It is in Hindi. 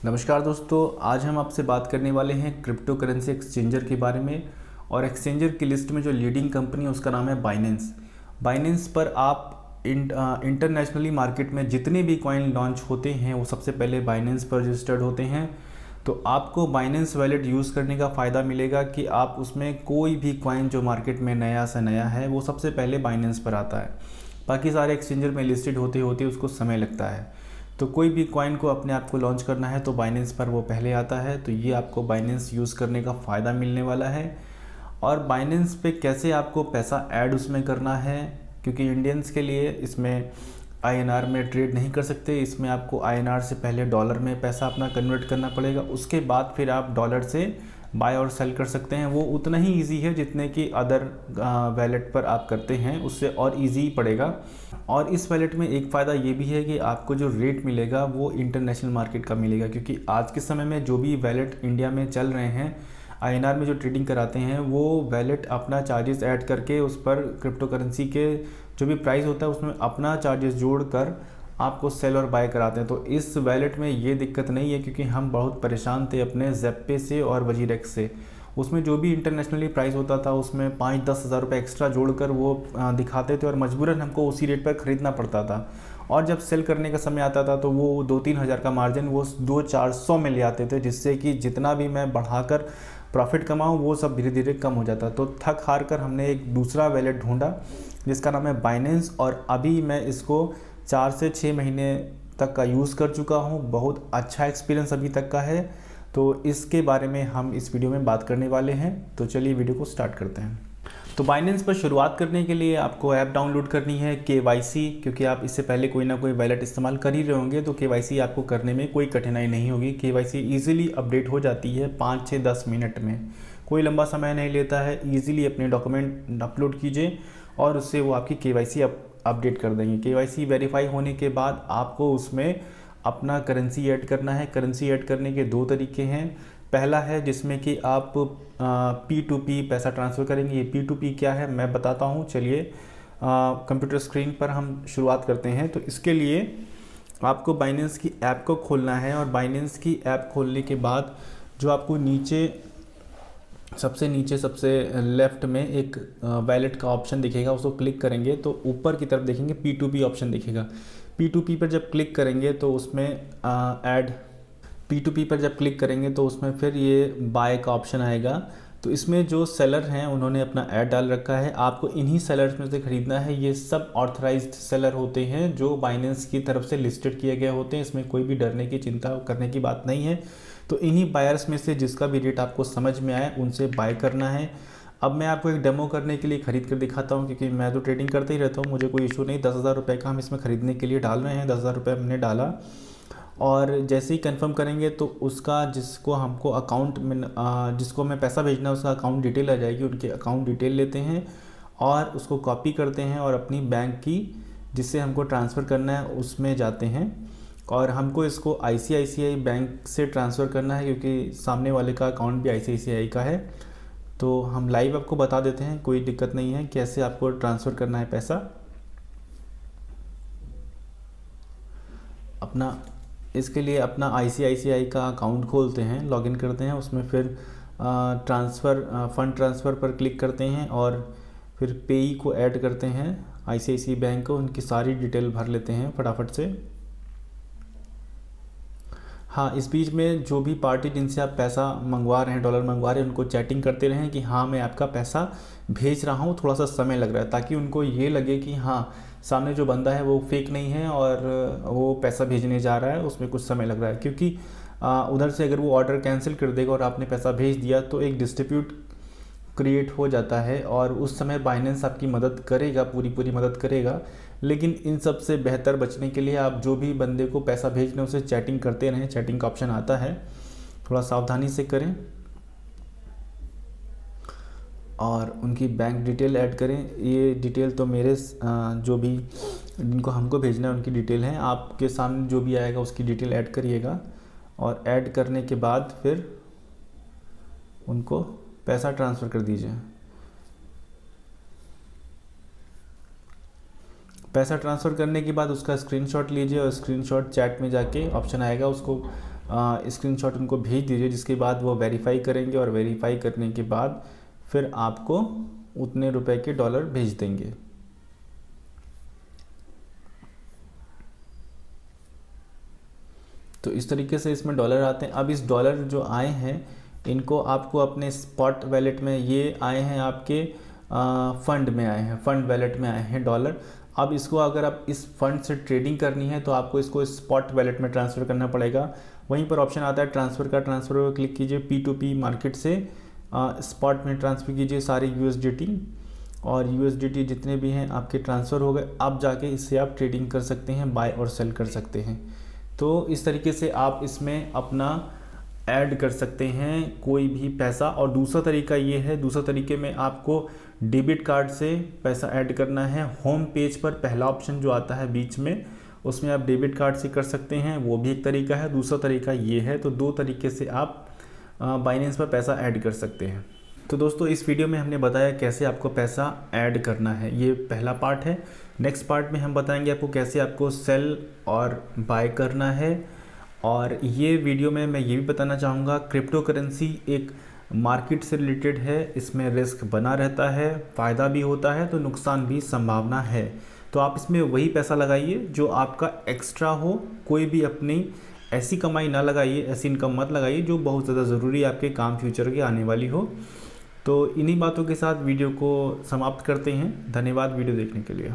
नमस्कार दोस्तों, आज हम आपसे बात करने वाले हैं क्रिप्टो करेंसी एक्सचेंजर के बारे में। और एक्सचेंजर की लिस्ट में जो लीडिंग कंपनी है उसका नाम है बाइनेंस। बाइनेंस पर आप इंटरनेशनली मार्केट में जितने भी कॉइन लॉन्च होते हैं वो सबसे पहले बाइनेंस पर रजिस्टर्ड होते हैं। तो आपको बाइनेंस वैलेट यूज़ करने का फ़ायदा मिलेगा कि आप उसमें कोई भी कॉइन जो मार्केट में नया से नया है वो सबसे पहले बाइनेंस पर आता है। बाकी सारे एक्सचेंजर में लिस्टेड होते होते उसको समय लगता है। तो कोई भी कॉइन को अपने आप को लॉन्च करना है तो बाइनेंस पर वो पहले आता है। तो ये आपको बाइनेंस यूज़ करने का फ़ायदा मिलने वाला है। और बाइनेंस पे कैसे आपको पैसा ऐड उसमें करना है, क्योंकि इंडियंस के लिए इसमें आईएनआर में ट्रेड नहीं कर सकते। इसमें आपको आईएनआर से पहले डॉलर में पैसा अपना कन्वर्ट करना पड़ेगा, उसके बाद फिर आप डॉलर से बाय और सेल कर सकते हैं। वो उतना ही इजी है जितने कि अदर वैलेट पर आप करते हैं, उससे और इजी पड़ेगा। और इस वैलेट में एक फ़ायदा ये भी है कि आपको जो रेट मिलेगा वो इंटरनेशनल मार्केट का मिलेगा, क्योंकि आज के समय में जो भी वैलेट इंडिया में चल रहे हैं आईएनआर में जो ट्रेडिंग कराते हैं वो वैलेट अपना चार्जेस ऐड करके उस पर क्रिप्टो करेंसी के जो भी प्राइस होता है उसमें अपना चार्जेस जोड़कर आपको सेल और बाय कराते हैं। तो इस वैलेट में ये दिक्कत नहीं है, क्योंकि हम बहुत परेशान थे अपने ज़ेप्पे से और वजीरेक्स से। उसमें जो भी इंटरनेशनली प्राइस होता था उसमें 5-10 हज़ार रुपये एक्स्ट्रा जोड़कर वो दिखाते थे और मजबूरन हमको उसी रेट पर ख़रीदना पड़ता था। और जब सेल करने का समय आता था तो वो 2-3 हज़ार का मार्जिन वो 200-400 में ले आते थे, जिससे कि जितना भी मैं बढ़ाकर प्रॉफिट कमाऊँ वो सब धीरे धीरे कम हो जाता। तो थक हार कर हमने एक दूसरा वैलेट ढूंढा जिसका नाम है बाइनेंस, और अभी मैं इसको 4 से 6 महीने तक का यूज़ कर चुका हूँ। बहुत अच्छा एक्सपीरियंस अभी तक का है। तो इसके बारे में हम इस वीडियो में बात करने वाले हैं। तो चलिए वीडियो को स्टार्ट करते हैं। तो बाइनेंस पर शुरुआत करने के लिए आपको ऐप डाउनलोड करनी है KYC, क्योंकि आप इससे पहले कोई ना कोई वैलेट इस्तेमाल कर ही रहे होंगे। तो KYC आपको करने में कोई कठिनाई नहीं होगी। KYC ईजिली अपडेट हो जाती है 5 से 10 मिनट में, कोई लंबा समय नहीं लेता है। ईजिली अपने डॉक्यूमेंट अपलोड कीजिए और उससे वो आपकी KYC अपडेट कर देंगे। KYC वेरीफाई होने के बाद आपको उसमें अपना करेंसी ऐड करना है। करेंसी ऐड करने के 2 तरीके हैं। पहला है जिसमें कि आप P2P पैसा ट्रांसफ़र करेंगे। ये P2P क्या है मैं बताता हूँ। चलिए कंप्यूटर स्क्रीन पर हम शुरुआत करते हैं। तो इसके लिए आपको बाइनेंस की ऐप को खोलना है, और बाइनेंस की ऐप खोलने के बाद जो आपको सबसे नीचे सबसे लेफ़्ट में एक वैलेट का ऑप्शन दिखेगा, उसको क्लिक करेंगे तो ऊपर की तरफ देखेंगे P2P ऑप्शन दिखेगा। P2P पर जब क्लिक करेंगे तो उसमें ऐड P2P पर जब क्लिक करेंगे तो उसमें फिर ये बाय का ऑप्शन आएगा। तो इसमें जो सेलर हैं उन्होंने अपना ऐड डाल रखा है, आपको इन्हीं सेलर्स में से ख़रीदना है। ये सब ऑथराइज्ड सेलर होते हैं जो बाइनेंस की तरफ से लिस्टेड किए गए होते हैं। इसमें कोई भी डरने की चिंता करने की बात नहीं है। तो इन्हीं बायर्स में से जिसका भी रेट आपको समझ में आए उनसे बाय करना है। अब मैं आपको एक डेमो करने के लिए ख़रीद कर दिखाता हूँ, क्योंकि मैं तो ट्रेडिंग करते ही रहता हूँ, मुझे कोई इशू नहीं। 10,000 रुपये का हम इसमें ख़रीदने के लिए डाल रहे हैं। 10,000 रुपये हमने डाला, और जैसे ही कंफर्म करेंगे तो उसका जिसको हमको अकाउंट में जिसको हमें पैसा भेजना है उसका अकाउंट डिटेल आ जाएगी। उनके अकाउंट डिटेल लेते हैं और उसको कॉपी करते हैं और अपनी बैंक की जिससे हमको ट्रांसफ़र करना है उसमें जाते हैं। और हमको इसको ICICI बैंक से ट्रांसफ़र करना है, क्योंकि सामने वाले का अकाउंट भी ICICI का है। तो हम लाइव आपको बता देते हैं, कोई दिक्कत नहीं है कैसे आपको ट्रांसफ़र करना है पैसा। अपना इसके लिए अपना ICICI का अकाउंट खोलते हैं, लॉगिन करते हैं, उसमें फिर फ़ंड ट्रांसफ़र पर क्लिक करते हैं और फिर पेई को ऐड करते हैं ICICI बैंक को। उनकी सारी डिटेल भर लेते हैं फटाफट से। हाँ, इस बीच में जो भी पार्टी जिनसे आप पैसा मंगवा रहे हैं, डॉलर मंगवा रहे हैं, उनको चैटिंग करते रहें कि हाँ मैं आपका पैसा भेज रहा हूँ, थोड़ा सा समय लग रहा है, ताकि उनको ये लगे कि हाँ सामने जो बंदा है वो फेक नहीं है और वो पैसा भेजने जा रहा है, उसमें कुछ समय लग रहा है। क्योंकि उधर से अगर वो ऑर्डर कैंसिल कर देगा और आपने पैसा भेज दिया तो एक डिस्प्यूट क्रिएट हो जाता है, और उस समय बाइनेंस आपकी मदद करेगा, पूरी मदद करेगा। लेकिन इन सब से बेहतर बचने के लिए आप जो भी बंदे को पैसा भेज रहे हैं उसे चैटिंग करते रहें। चैटिंग का ऑप्शन आता है, थोड़ा सावधानी से करें और उनकी बैंक डिटेल ऐड करें। ये डिटेल तो मेरे जो भी जिनको हमको भेजना है उनकी डिटेल है। आपके सामने जो भी आएगा उसकी डिटेल ऐड करिएगा, और ऐड करने के बाद फिर उनको पैसा ट्रांसफ़र कर दीजिए। पैसा ट्रांसफ़र करने के बाद उसका स्क्रीनशॉट लीजिए और स्क्रीनशॉट चैट में जाके ऑप्शन आएगा उसको स्क्रीनशॉट उनको भेज दीजिए, जिसके बाद वो वेरीफाई करेंगे और वेरीफाई करने के बाद फिर आपको उतने रुपए के डॉलर भेज देंगे। तो इस तरीके से इसमें डॉलर आते हैं। अब इस डॉलर जो आए हैं इनको आपको अपने स्पॉट वैलेट में, ये आए हैं आपके फंड में आए हैं, फंड वैलेट में आए हैं डॉलर। अब इसको अगर आप इस फंड से ट्रेडिंग करनी है तो आपको इसको स्पॉट वैलेट में ट्रांसफ़र करना पड़ेगा। वहीं पर ऑप्शन आता है ट्रांसफ़र का, ट्रांसफ़र पर क्लिक कीजिए, P2P मार्केट से स्पॉट में ट्रांसफ़र कीजिए सारे USDT, और USDT जितने भी हैं आपके ट्रांसफ़र हो गए। अब जाके इससे आप ट्रेडिंग कर सकते हैं, बाय और सेल कर सकते हैं। तो इस तरीके से आप इसमें अपना ऐड कर सकते हैं कोई भी पैसा। और दूसरा तरीका ये है, दूसरा तरीके में आपको डेबिट कार्ड से पैसा ऐड करना है। होम पेज पर पहला ऑप्शन जो आता है बीच में, उसमें आप डेबिट कार्ड से कर सकते हैं, वो भी एक तरीका है। दूसरा तरीका ये है। तो दो तरीके से आप बाइनेंस पर पैसा ऐड कर सकते हैं। तो दोस्तों इस वीडियो में हमने बताया कैसे आपको पैसा ऐड करना है, ये पहला पार्ट है। नेक्स्ट पार्ट में हम बताएंगे आपको कैसे आपको सेल और बाय करना है। और ये वीडियो में मैं ये भी बताना चाहूँगा, क्रिप्टो करेंसी एक मार्केट से रिलेटेड है, इसमें रिस्क बना रहता है, फ़ायदा भी होता है तो नुकसान भी संभावना है। तो आप इसमें वही पैसा लगाइए जो आपका एक्स्ट्रा हो, कोई भी अपनी ऐसी कमाई ना लगाइए, ऐसी इनकम मत लगाइए जो बहुत ज़्यादा ज़रूरी आपके काम फ्यूचर की आने वाली हो। तो इन्हीं बातों के साथ वीडियो को समाप्त करते हैं। धन्यवाद वीडियो देखने के लिए।